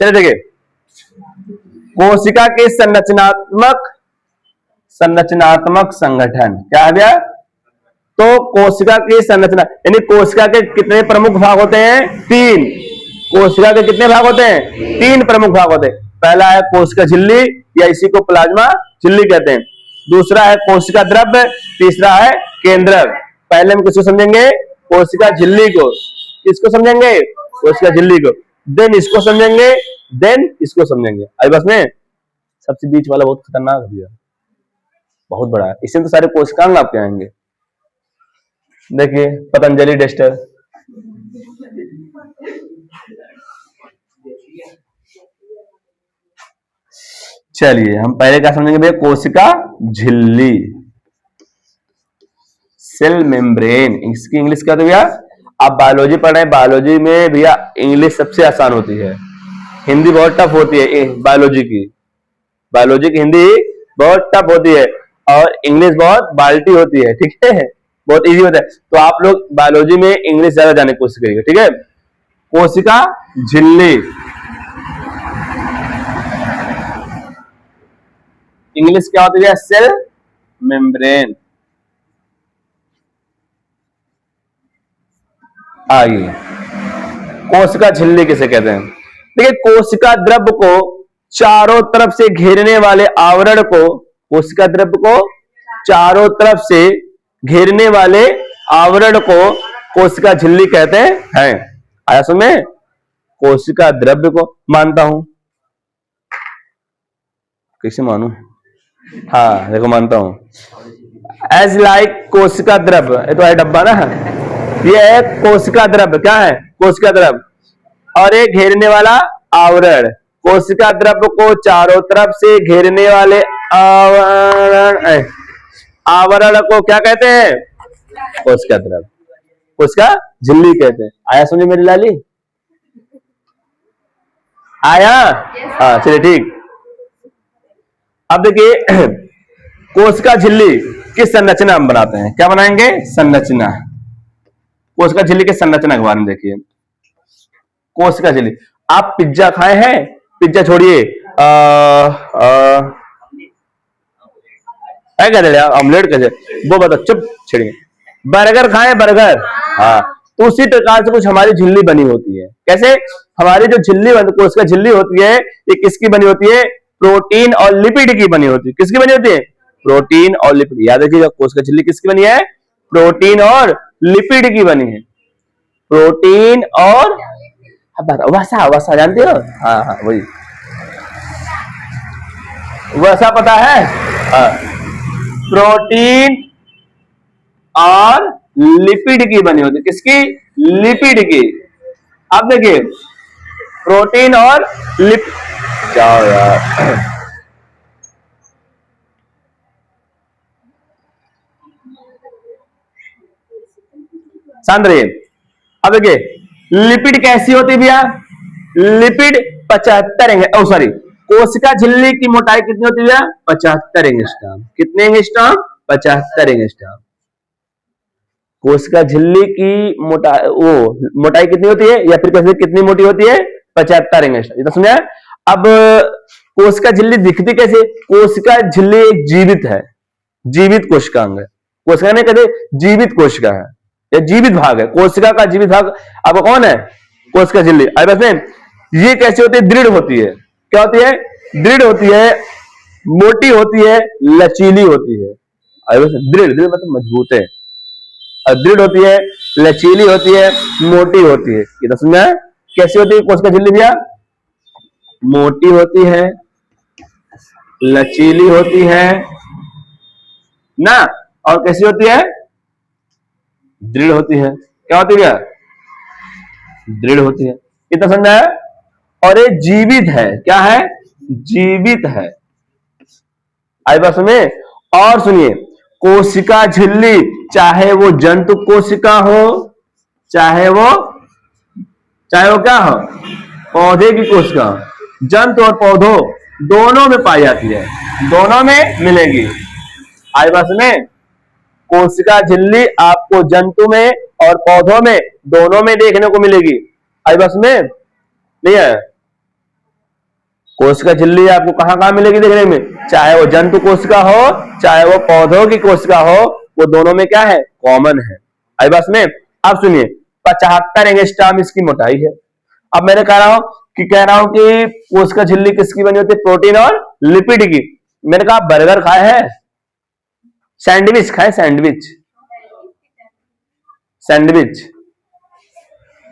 चलिए देखिए, कोशिका के संरचनात्मक संगठन क्या है भैया? तो कोशिका की संरचना यानी कोशिका के कितने प्रमुख भाग होते हैं? 3। कोशिका के कितने भाग होते हैं? 3 प्रमुख भाग होते हैं। पहला है कोशिका झिल्ली या इसी को प्लाज्मा झिल्ली कहते हैं। दूसरा है कोशिका द्रव्य, तीसरा है केंद्रक। पहले हम किसको समझेंगे? कोशिका झिल्ली को। किसको समझेंगे? कोशिका झिल्ली को। देन इसको समझेंगे, देन इसको समझेंगे। आई बस में सबसे बीच वाला बहुत खतरनाक है, बहुत बड़ा है, इसमें तो सारे कोशिकांग आपके आएंगे। देखिए पतंजलि डस्टर, चलिए हम पहले क्या समझेंगे भैया? कोशिका झिल्ली, सेल मेम्ब्रेन। इसकी इंग्लिश क्या होती है भैया? आप बायोलॉजी पढ़ रहे हैं, बायोलॉजी में भैया इंग्लिश सबसे आसान होती है, हिंदी बहुत टफ होती है। बायोलॉजी की हिंदी बहुत टफ होती है और इंग्लिश बहुत बाल्टी होती है, ठीक है, बहुत इजी होता है। तो आप लोग बायोलॉजी में इंग्लिश ज्यादा जानने की कोशिश करिएगा, ठीक है। कोशिका झिल्ली, इंग्लिश क्या होती है? Cell membrane. आइए कोशिका झिल्ली किसे कहते हैं? देखिए कोशिका द्रव्य को चारों तरफ से घेरने वाले आवरण को, कोशिका द्रव्य को चारों तरफ से घेरने वाले आवरण को कोशिका झिल्ली कहते हैं। आया समझ में? कोशिका द्रव्य को मानता हूं, कैसे मानूं? हाँ देखो मानता हूं, एज लाइक कोशिका द्रव्य, ये तो है डब्बा ना, ये है कोशिका द्रव्य। क्या है? कोशिका द्रव्य। और एक घेरने वाला आवरण, कोशिका द्रव्य को चारों तरफ से घेरने वाले आवरण को क्या कहते हैं? कोशिका द्रव्य, कोशिका झिल्ली कहते हैं। आया समझे मेरी लाली? आया? हाँ चलिए ठीक। अब देखिए कोशिका झिल्ली की संरचना हम बनाते हैं। क्या बनाएंगे? संरचना। कोशिका झिल्ली की संरचना के बारे में देखिए। कोशिका झिल्ली, आप पिज्जा खाए हैं? पिज्जा छोड़िए, ऑमलेट कैसे वो बताओ, चुप छिड़िए। बर्गर खाए? बर्गर, हाँ। तो उसी प्रकार से कुछ हमारी झिल्ली बनी होती है। कैसे? हमारी जो झिल्ली कोशिका झिल्ली होती है, ये किसकी बनी होती है? प्रोटीन और लिपिड की बनी होती है। किसकी बनी होती है? प्रोटीन और लिपिड। याद रखिएगा कोशिका झिल्ली किसकी बनी है? प्रोटीन और लिपिड की बनी है। प्रोटीन और वसा, वसा जानते हो? हाँ हाँ वही वसा, पता है? हाँ। प्रोटीन और लिपिड की बनी होती है। किसकी? लिपिड की। अब देखिए प्रोटीन और जाओ यार शांत रहिए। अब देखिए लिपिड कैसी होती है भैया? लिपिड 75 सॉरी, कोशिका झिल्ली की मोटाई कितनी होती है भैया? 75 एंगस्ट्रॉम। कितने एंगस्ट्रॉम? 75 एंगस्ट्रॉम। कोशिका झिल्ली की मोटाई कितनी होती है, या फिर कैसे कितनी मोटी होती है? 75 एंगस्ट्रॉम। ये तो समझा। अब कोशिका झिल्ली दिखती कैसे? कोशिका झिल्ली एक जीवित है, जीवित कोशिकांग है। कोशिका नहीं कहते, जीवित कोशिका है, यह जीवित भाग है। कोशिका का जीवित भाग अब कौन है? कोशिका झिल्ली। अब में ये कैसे होती है? दृढ़ होती है। क्या होती है? दृढ़ होती है, मोटी होती है, लचीली होती है। दृढ़, दृढ़ मतलब मजबूत है। दृढ़ होती है, लचीली होती है, मोटी होती है। ये तो समझा? कैसी होती है कोशिका झिल्ली भैया? मोटी होती है, लचीली होती है ना, और कैसी होती है? दृढ़ होती है। क्या होती है? दृढ़ होती है। इतना समझा है? और ये जीवित है। क्या है? जीवित है। आई बात समझे? और सुनिए, कोशिका झिल्ली चाहे वो जंतु कोशिका हो, चाहे वो क्या हो? पौधे की कोशिका, जंतु और पौधों दोनों में पाई जाती है, दोनों में मिलेगी। आई बात में कोशिका झिल्ली आपको जंतु में और पौधों में दोनों में देखने को मिलेगी। आई बात में नहीं है? कोशिका झिल्ली आपको कहां कहां मिलेगी देखने में, चाहे वो जंतु कोशिका हो चाहे वो पौधों की कोशिका हो, वो दोनों में क्या है, कॉमन है। आई बस में। अब सुनिए 75 एंगस्ट्रॉम इसकी मोटाई है। अब मैंने कह रहा हूं कि कोशिका झिल्ली किसकी बनी होती है, प्रोटीन और लिपिड की। मैंने कहा बर्गर खाए है, सैंडविच खाए, सैंडविच सैंडविच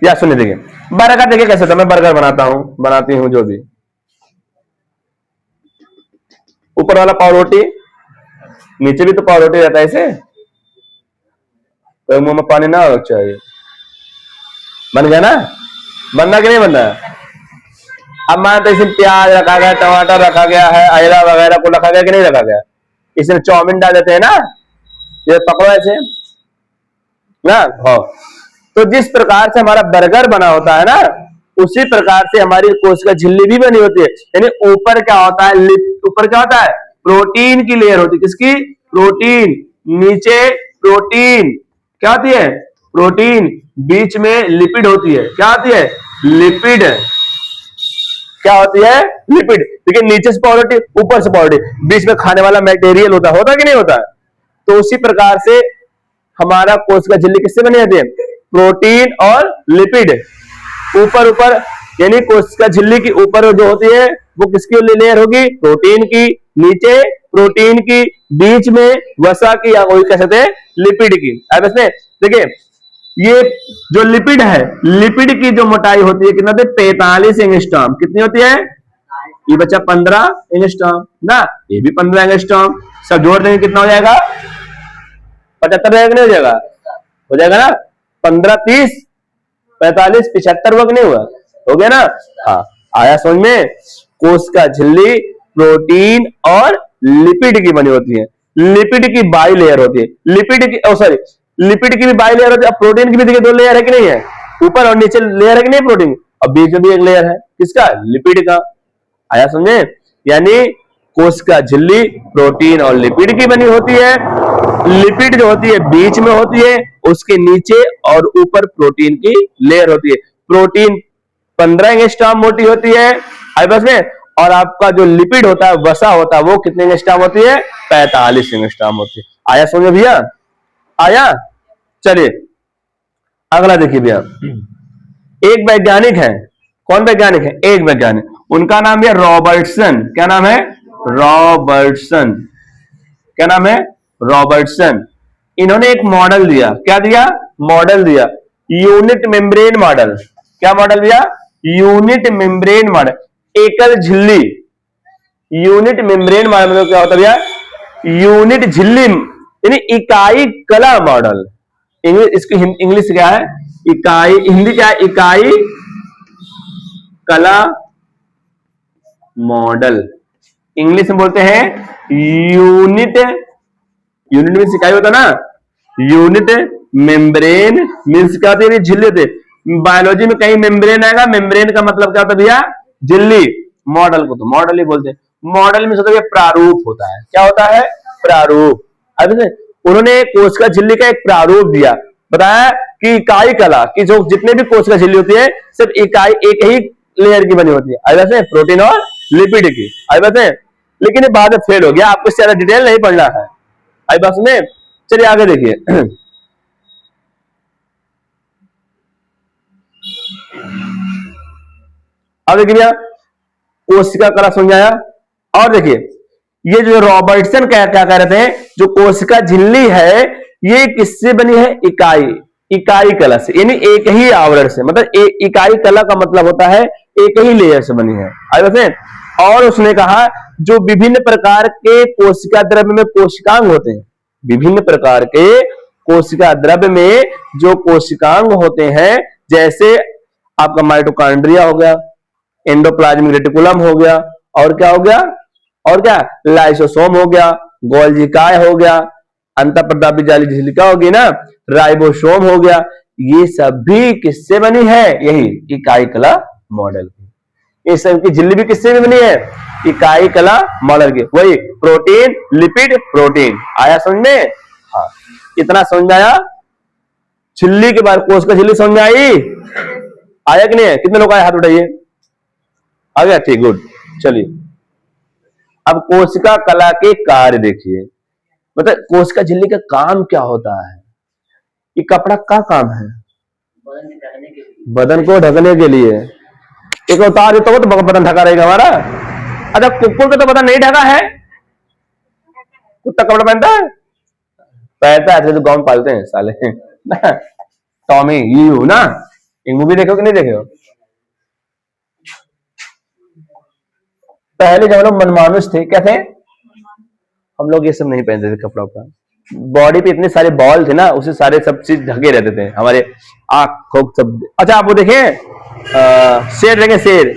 या सुनिए देखिए बर्गर, देखिए कैसे होता है, मैं बर्गर बनाती हूं जो भी, ऊपर वाला पाव रोटी, नीचे भी तो पाव रोटी रहता है, ऐसे तो मुंह में पानी ना हो चाहिए। बन गया ना, बनना कि नहीं बनना। अब मान तो इसमें प्याज रखा गया, टमाटर रखा गया है, आयरा वगैरह को रखा गया कि नहीं रखा गया, इसमें चाउमीन डाल देते हैं ना, ये पकड़ो ऐसे ना हो। तो जिस प्रकार से हमारा बर्गर बना होता है ना, उसी प्रकार से हमारी कोशिका झिल्ली भी बनी होती है। यानी ऊपर क्या होता है, ऊपर क्या होता है, प्रोटीन की लेयर होती है, किसकी, प्रोटीन, नीचे प्रोटीन, क्या होती है, प्रोटीन, बीच में लिपिड होती है, क्या होती है, लिपिड, क्या होती है, लिपिड। देखिए नीचे से पाउडर, ऊपर से पाउडर, बीच में खाने वाला मटेरियल होता कि नहीं होता। तो उसी प्रकार से हमारा कोशिका झिल्ली किससे बनी होती है, प्रोटीन और लिपिड। ऊपर यानी कोशिका झिल्ली की ऊपर जो होती है वो किसकी लेयर होगी, प्रोटीन की, नीचे प्रोटीन की, बीच में वसा की या वही कह सकते हैं लिपिड की। अब इसमें देखिए ये जो लिपिड है, लिपिड की जो मोटाई होती है कितना, 45 एंगस्ट्रॉम। कितनी होती है, ये बच्चा 15 एंगस्ट्रॉम ना, ये भी 15 एंगस्ट्रॉम, सब जोड़ देंगे कितना हो जाएगा, 75 रहेगा नहीं, हो जाएगा ना, 15 30 45 75 वर्ग नहीं हुआ, हो गया ना। हाँ आया समझ में। कोशिका झिल्ली प्रोटीन और लिपिड की बनी होती है, लिपिड की बाई लेयर होती है, लिपिड की भी बाई लेयर होती है। अब प्रोटीन की भी देखिए 2 लेयर है कि नहीं है, ऊपर और नीचे लेयर है कि नहीं प्रोटीन, और बीच में भी एक लेयर है, किसका, लिपिड का। आया समझे। यानी कोशिका झिल्ली प्रोटीन और लिपिड की बनी होती है, लिपिड जो होती है बीच में होती है, उसके नीचे और ऊपर प्रोटीन की लेयर होती है। प्रोटीन 15 एंगस्ट्रॉम मोटी होती है, आई बस में, और आपका जो लिपिड होता है, वसा होता है, वो कितने एंगस्ट्रॉम होती है, 45 एंगस्ट्रॉम होती है। आया समझे भैया, आया। चलिए अगला देखिए भैया, एक वैज्ञानिक है, कौन वैज्ञानिक है, एक वैज्ञानिक, उनका नाम है रॉबर्टसन। क्या नाम है, रॉबर्टसन। क्या नाम है, रॉबर्टसन। इन्होंने एक मॉडल दिया, क्या दिया, मॉडल दिया, यूनिट मेम्ब्रेन मॉडल। क्या मॉडल दिया, यूनिट मेम्ब्रेन मॉडल, एकल झिल्ली। यूनिट मेम्ब्रेन मॉडल मतलब क्या होता है भैया, यूनिट झिल्ली यानी इकाई कला मॉडल। इसकी इंग्लिश क्या है, इकाई, हिंदी क्या है, इकाई कला मॉडल। इंग्लिश में बोलते हैं यूनिट, यूनिट मीन्स इकाई होता ना, यूनिट मेम्ब्रेन मीन्स क्या होती है, झिल्ली होती है। बायोलॉजी में कहीं मेम्ब्रेन आएगा, मेम्ब्रेन का मतलब क्या होता है भैया, झिल्ली। मॉडल को तो मॉडल ही बोलते हैं। मॉडल में सोचो प्रारूप होता है, क्या होता है, प्रारूप। अब उन्होंने कोशिका झिल्ली का एक प्रारूप दिया, बताया कि इकाई कला की जो जितने भी कोशिका झिल्ली होती है सिर्फ इकाई एक ही लेयर की बनी होती है, आई वैसे प्रोटीन और लिपिड की, आई वैसे। लेकिन ये बाद में फेल हो गया, आपको इससे ज्यादा डिटेल नहीं पढ़ना है, आई बस में। चलिए आगे देखिए, अब देखिए भैया कोशिका कला समझाया। और देखिए ये जो रॉबर्टसन क्या कह रहे थे, जो कोशिका झिल्ली है ये किससे बनी है, इकाई कला से, यानी एक ही आवरण से, मतलब इकाई कला का मतलब होता है एक ही लेयर से बनी है, आई वैसे। और उसने कहा जो विभिन्न प्रकार के कोशिका द्रव्य में कोशिकांग होते हैं, विभिन्न प्रकार के कोशिका द्रव्य में जो कोशिकांग होते हैं, जैसे आपका माइटोकॉन्ड्रिया हो गया, एंडोप्लाज्मिक रेटिकुलम हो गया, और क्या हो गया, और क्या, लाइसोसोम हो गया, गोल्जिकाय हो गया, अंतःप्रदापी जाली झिल्लिका होगी ना, राइबोसोम हो गया, ये सब भी किससे बनी है, यही इकाई कला मॉडल की। ये सब की झिल्ली भी किससे भी बनी है, इकाई कला मॉडल की, वही प्रोटीन लिपिड प्रोटीन। आया समझ में, हाँ इतना समझ आया। झिल्ली के बाद कोशिका झिल्ली समझ में आई, आया कि नहीं, कितने लोग आए हाथ उठाइए, आ गया, ठीक, गुड। चलिए अब कोशिका कला के कार्य देखिए, मतलब कोशिका झिल्ली का काम क्या होता है। ये कपड़ा का काम है बदन को ढकने के लिए। एक उतार तो बदन ढका रहेगा हमारा। अच्छा कुकुर का तो बदन नहीं ढका है, कुत्ता कपड़ा पहनता है, पहनता है तो गाँव में पालते हैं साले ना। टॉमी यू ना, एक मूवी देखो कि नहीं देखे हो। पहले जब हम लोग मनमानुष थे क्या थे, हम लोग ये सब नहीं पहनते थे कपड़ा उपड़ा, बॉडी पे इतने सारे बॉल थे ना, उसे सारे सब चीज ढके रहते थे, हमारे आंख खोक सब। अच्छा आप वो देखें शेर देखें, शेर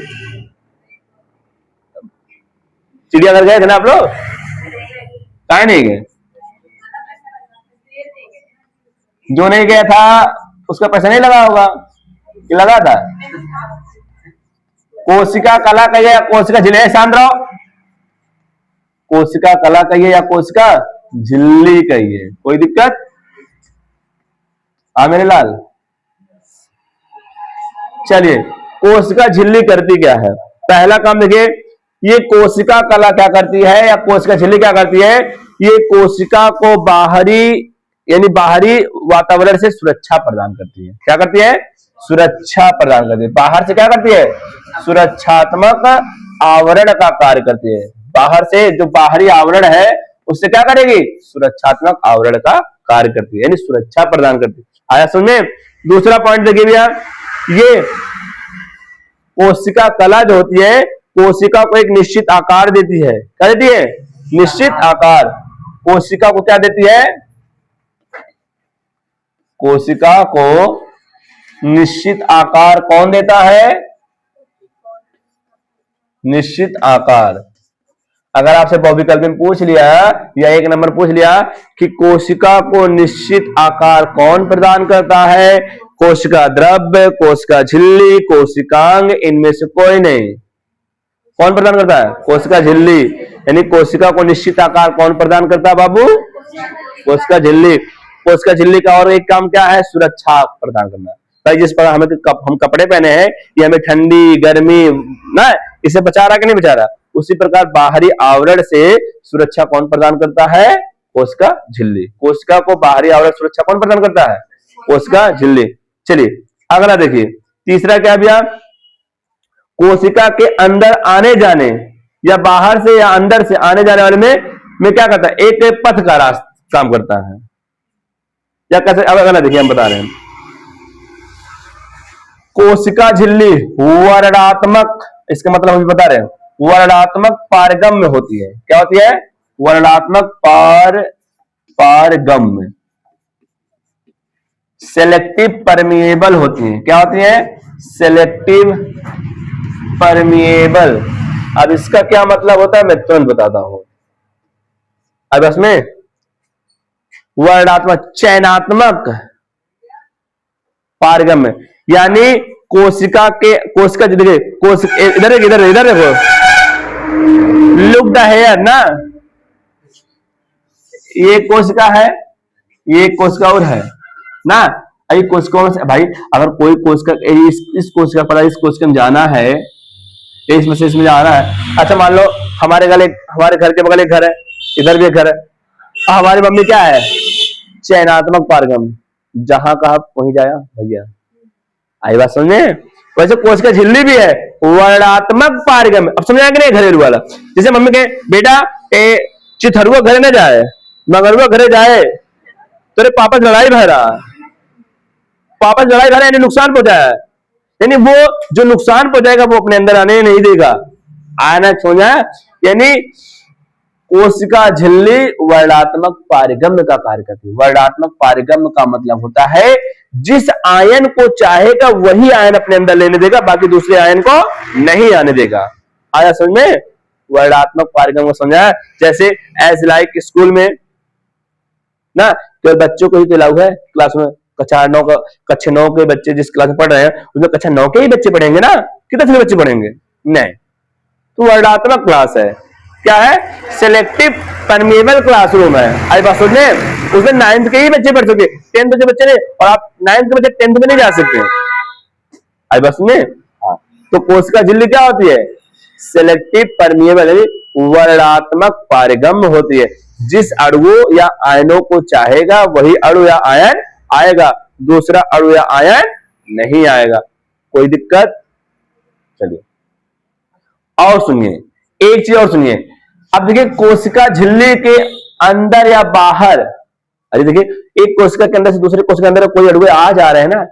चिड़ियाघर गए थे ना आप लोग, कहा नहीं गए? जो नहीं गया था उसका पैसा नहीं लगा होगा कि लगा था। कोशिका कला कहिए या कोशिका झिल्ली, शांत रहो, कोशिका कला कहिए या कोशिका झिल्ली कहिए, कोई दिक्कत? हाँ मेरे लाल, चलिए कोशिका झिल्ली करती क्या है। पहला काम देखिए, ये कोशिका कला क्या करती है या कोशिका झिल्ली क्या करती है। ये कोशिका को बाहरी यानी बाहरी वातावरण से सुरक्षा प्रदान करती है। क्या करती है? सुरक्षा प्रदान करती है। बाहर से क्या करती है? सुरक्षात्मक आवरण का कार्य करती है। बाहर से जो बाहरी आवरण है उससे क्या करेगी? सुरक्षात्मक आवरण का कार्य करती है, यानी सुरक्षा प्रदान करती है। आया समझ में? दूसरा पॉइंट देखिए भैया, ये कोशिका कला जो होती है कोशिका को एक निश्चित आकार देती है। क्या देती है? निश्चित आकार। कोशिका को क्या देती है? कोशिका को निश्चित आकार कौन देता है? निश्चित आकार। अगर आपसे बहुविकल्प में पूछ लिया या एक नंबर पूछ लिया कि कोशिका को निश्चित आकार कौन प्रदान करता है, कोशिका द्रव्य, कोशिका झिल्ली, कोशिकांग, इनमें से कोई नहीं। कौन प्रदान करता है? कोशिका झिल्ली। यानी कोशिका को निश्चित आकार कौन प्रदान करता है बाबू? कोशिका झिल्ली। कोशिका झिल्ली का और एक काम क्या है? सुरक्षा प्रदान करना। भाई जिस प्रकार हम कपड़े पहने हैं ये हमें ठंडी गर्मी ना इसे बचा रहा कि नहीं बचा रहा, उसी प्रकार बाहरी आवरण से सुरक्षा कौन प्रदान करता है? कोशिका झिल्ली। कोशिका को बाहरी आवरण सुरक्षा कौन प्रदान करता है? कोशिका झिल्ली। चलिए अगला देखिए, तीसरा क्या भैया? कोशिका के अंदर आने जाने या बाहर से या अंदर से आने जाने वाले में क्या करता है? एक पथ का रास्ता काम करता है। या कैसे? अब अगला देखिए, हम बता रहे हैं कोशिका झिल्ली वर्णात्मक, इसका मतलब हम बता रहे हैं वर्णात्मक पारगम्य होती है। क्या होती है? वर्णात्मक पारगम्य, सेलेक्टिव परमिएबल होती है। क्या होती है? Selective permeable. अब इसका क्या मतलब होता है मैं तुरंत बताता हूं। अब इसमें वर्णात्मक, चयनात्मक, पारगम्य, यानी कोशिका देखिए इधर देखो, लुक द हेयर ना, ये कोशिका है, ये कोशिका और है ना। ये कोशिकाओं से भाई अगर कोई कोशिका इस कोशिका पर इस कोशिका में जाना है, इसमें से इसमें जाना है। अच्छा मान लो हमारे घर के बगल एक घर है, इधर भी एक घर है, हमारी मम्मी क्या है? चयनात्मक पारगम्य, जहां कहा वहीं जाया भैया। आई बात समझे? वैसे कोशिका झिल्ली भी है वर्णात्मक पारगम्य। अब समझ आया कि नहीं? घरेलू वाला, जैसे मम्मी कहे बेटा चिथरुआ घरे न जाए, मगरुआ घरे जाए, तेरे पापा से लड़ाई भर रहा, पापा से लड़ाई भर यानी नुकसान पहुंचाया, यानी वो जो नुकसान पहुंचाएगा वो अपने अंदर आने नहीं देगा। आना सोचा, यानी कोशिका झिल्ली वर्णात्मक पारगम्य का कार्य करती है। वर्णात्मक पारगम्य का मतलब होता है जिस आयन को चाहेगा वही आयन अपने अंदर लेने देगा, बाकी दूसरे आयन को नहीं आने देगा। आया समझ में? वर्णात्मक पारगम्य को समझा। जैसे एज लाइक स्कूल में ना केवल बच्चों को ही तो अलाउ है क्लास में, कक्षा 9 के बच्चे जिस क्लास में पढ़ रहे हैं उसमें कक्षा 9 के ही बच्चे पढ़ेंगे ना, कितने बच्चे पढ़ेंगे? नहीं। तो वर्णात्मक क्लास है, क्या है? सिलेक्टिव परमिएबल क्लासरूम है। आई बात सुनने, उसमें 9th के ही बच्चे पढ़ सकते, 10th के बच्चे नहीं, और आप 9th के बच्चे 10th में नहीं जा सकते। आई बात सुनने। हाँ, तो कोशिका झिल्ली क्या होती है? सेलेक्टिव परमिएबल वर्णात्मक पारगम्य होती है। जिस अणुओं या आयनों को चाहेगा वही अणु या आयन आएगा, दूसरा अणु या आयन नहीं आएगा। कोई दिक्कत? चलिए और सुनिए, एक चीज और सुनिए। अब देखिए कोशिका झिल्ली के अंदर या बाहर, अरे देखिए एक कोशिका के अंदर से दूसरे कोशिका के अंदर कोई अणु आ जा रहे हैं ना,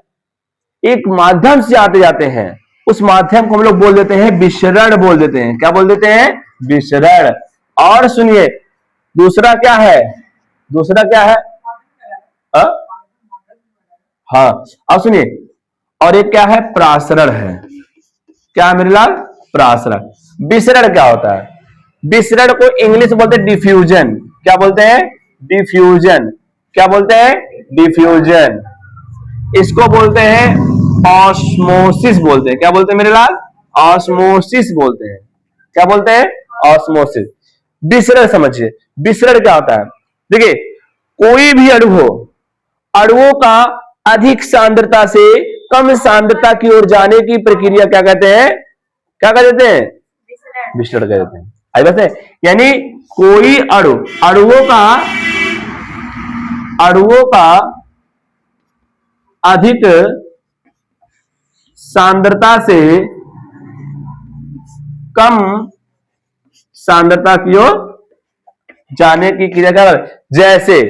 एक माध्यम से आते जाते हैं, उस माध्यम को हम लोग बोल देते हैं विसरण बोल देते हैं। क्या बोल देते हैं? विसरण। और सुनिए दूसरा क्या है? दूसरा क्या है? हाँ अब सुनिए, और एक क्या है? प्रासरण है। क्या है मेरे लाल? प्रासरण। विसरण क्या होता है? विसरण को इंग्लिश बोलते हैं डिफ्यूजन। क्या बोलते हैं? डिफ्यूजन। क्या बोलते हैं? डिफ्यूजन। इसको बोलते हैं ऑस्मोसिस बोलते हैं। क्या बोलते हैं मेरे लाल? ऑस्मोसिस बोलते हैं। क्या बोलते हैं? ऑस्मोसिस। विसरण समझिए, विसरण क्या होता है? देखिए कोई भी अणु हो, अणुओं का अधिक सांद्रता से कम सांद्रता की ओर जाने की प्रक्रिया क्या कहते हैं? क्या कह देते हैं? विसरण कह देते हैं। आई बात है? यानी कोई अणुओं का अधिक सांद्रता से कम सांद्रता की ओर जाने की क्रिया क्या? जैसे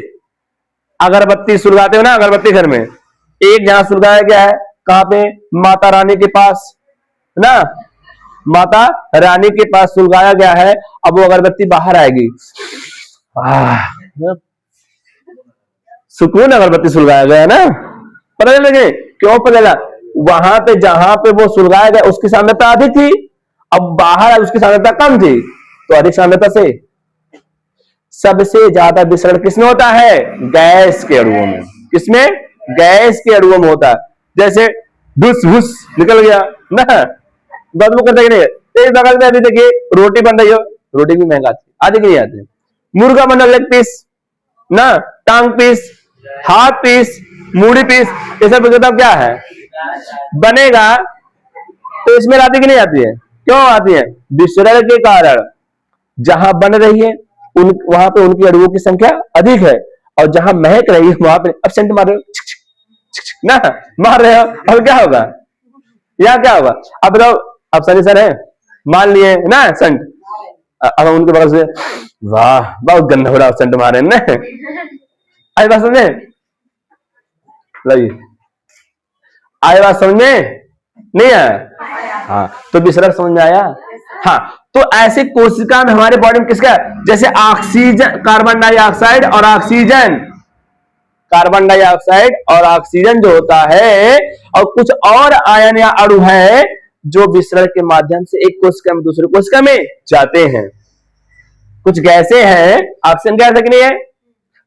अगरबत्ती सुलगाते हो ना, अगरबत्ती घर में एक जहां सुलगाया गया है, कहां पे? माता रानी के पास ना, माता रानी के पास सुलगाया गया है। अब वो अगरबत्ती बाहर आएगी, सुकून अगरबत्ती सुलगाया गया है ना। पता लगे क्यों? पता लगा वहां पे जहां पे वो सुलगाया गया उसकी सांद्रता अधिक थी, अब बाहर उसकी सांद्रता कम थी, तो अधिक सांद्रता से सबसे ज्यादा विसरण किसमें होता है? गैस के अणुओं में। किसमें? गैस के अणुओं में होता है। जैसे धुस भुस निकल गया ना, बदबू करते नहीं। एक बगल में अभी देखिए रोटी बन रही हो, रोटी भी महंगा आती, आधी नहीं आती। मुर्गा बना, लेग पीस ना, टांग पीस, हाथ पीस, मूड़ी पीस, ये सब मतलब क्या है? बनेगा तो इसमें आती कि नहीं आती है? क्यों आती है? विसरण के कारण। जहां बन रही है वहां पे उनकी अणुओं की संख्या अधिक है, और जहां महक रही है वहां पे अब सेंट मार रहे हो ना, मार रहे हो, अब क्या होगा? या क्या होगा? अब बताओ, अब सनी सर है, मान लिए ना सेंट, अब हम उनके बगल से वाह बहुत गंदा हो रहा सेंट मारे ना, आई बात समझे? लगी आई बात समझ में नहीं आया? हाँ तो विसरण समझ में आया? हाँ तो ऐसे कोशिका में हमारे बॉडी में किसका, जैसे ऑक्सीजन, कार्बन डाइऑक्साइड और ऑक्सीजन, कार्बन डाइऑक्साइड और ऑक्सीजन जो होता है, और कुछ और आयन या अणु है जो विसरण के माध्यम से एक कोशिका में दूसरे कोशिका में जाते हैं। कुछ गैसें हैं, ऑक्सीजन गैस है कि नहीं है,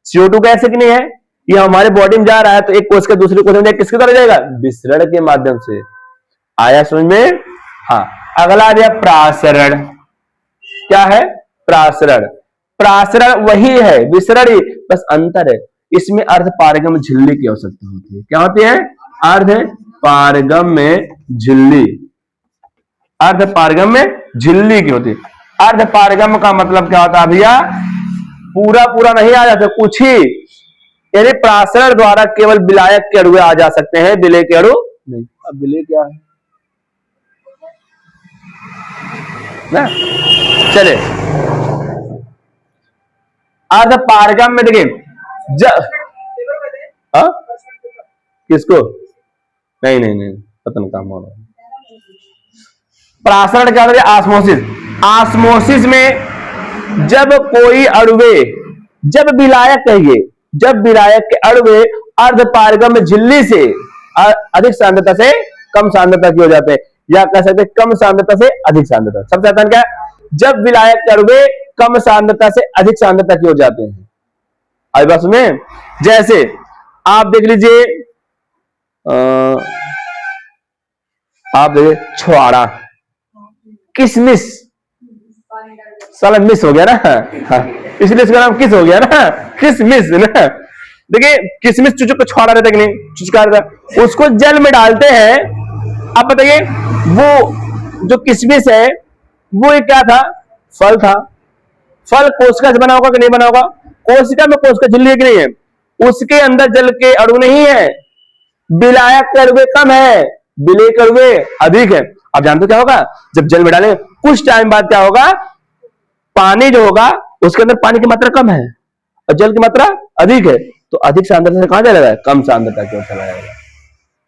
CO2 गैस है कि नहीं है, ये हमारे बॉडी में जा रहा है तो एक कोशिका दूसरे कोशिका में किसके द्वारा जाएगा? विसरण के माध्यम से। आया समझ में? हाँ अगला आ गया प्रासरण। क्या है? प्रासरण। प्रासरण वही है विसरण ही, बस अंतर है इसमें अर्धपारगम्य झिल्ली की आवश्यकता होती है। क्या होती है? अर्धपारगम्य झिल्ली, अर्धपारगम्य झिल्ली की होती है। अर्धपारगम्य का मतलब क्या होता है भैया? पूरा पूरा नहीं आ जाता, कुछ ही, यानी प्रासरण द्वारा केवल विलायक के अणु आ जा सकते हैं, विलेय के अणु नहीं। अब विलेय क्या है ना? चले अर्धपारगम्य में देखिए किसको? नहीं नहीं नहीं पतन काम हो रहा है। प्रासरण क्या होता है? ऑस्मोसिस। ऑस्मोसिस में जब कोई अणुवे, जब विलायक कहिए, जब विलायक के अणुवे अर्धपारगम्य झिल्ली से अधिक सांद्रता से कम सांद्रता की हो जाते हैं, या कह सकते हैं कम सांद्रता से अधिक सांद्रता। सबसे आसान क्या है? जब विलायक के अणुवे कम सांद्रता से अधिक सांद्रता की हो जाते हैं। आई बात में जैसे आप देख लीजिए, आप देखिए छुआड़ा, किसमिस, साला मिस हो गया ना, हाँ, इसलिए इसका नाम किस हो गया ना, किसमिस ना। देखिए किसमिस चुचुक को छुआड़ा रहता है कि नहीं, चुचका रहता, उसको जल में डालते हैं। अब बताइए वो जो किसमिस है वो क्या था? फल था। फल कोशिका से बना होगा कि नहीं बना होगा? कोशिका में कोशिका झिल्ली है कि नहीं है? उसके अंदर जल के अणु नहीं है, विलायक के अणु कम है, विलेय के अणु अधिक है। अब जानते हो क्या होगा? जब जल में डालेंगे कुछ टाइम बाद क्या होगा? पानी जो होगा उसके अंदर पानी की मात्रा कम है और जल की मात्रा अधिक है, तो अधिक सांद्रता से कहां जाएगा? कम सांद्रता की ओर चला जाएगा।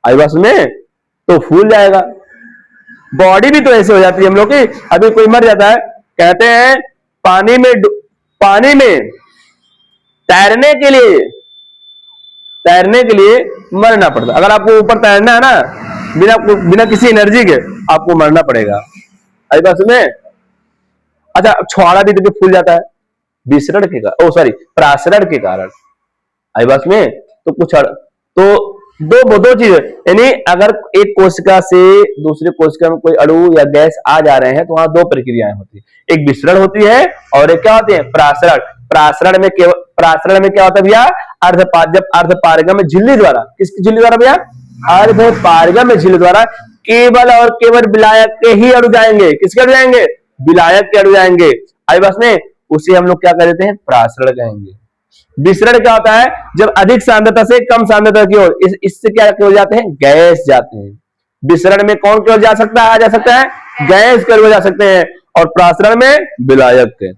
आई बात में तो फूल जाएगा। बॉडी भी तो ऐसे हो जाती है हम लोग की। अभी कोई मर जाता है, कहते हैं पानी में तैरने के लिए मरना पड़ता। अगर आपको ऊपर तैरना है ना, बिना किसी एनर्जी के, आपको मरना पड़ेगा। आई बात में। अच्छा, छुआड़ा भी तो फूल जाता है विसरण के कारण, प्रासरण के कारण। आई बात में। तो कुछ तो दो चीज, यानी अगर एक कोशिका से दूसरे कोशिका में कोई अणु या गैस आ जा रहे हैं तो वहां दो प्रक्रियाएं होती है, एक विसरण होती है और एक क्या होती है? प्रासरण। प्रासरण में क्या होता है भैया? जब अर्धपारगम झिल्ली द्वारा, किसकी झिल्ली द्वारा भैया? अर्धपारगम झिल्ली द्वारा केवल और केवल विलायक के ही अणु जाएंगे। किसके अणु जाएंगे? विलायक के अणु जाएंगे। आई बस में उसे हम लोग क्या कर देते हैं? प्रासरण कहेंगे। विसरण क्या होता है? जब अधिक सांद्रता से कम सांद्रता की ओर, इससे क्या हो जाते हैं? गैस जाते हैं। विसरण में कौन की ओर जा सकता है? गैस की ओर जा सकते हैं। और प्रासरण में विलायक के।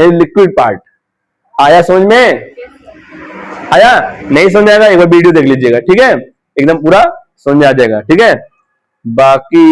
Liquid part. आया समझ में? आया? नहीं समझ आएगा एक बार वीडियो देख लीजिएगा, ठीक है? एकदम पूरा समझ आ जाएगा, ठीक है? बाकी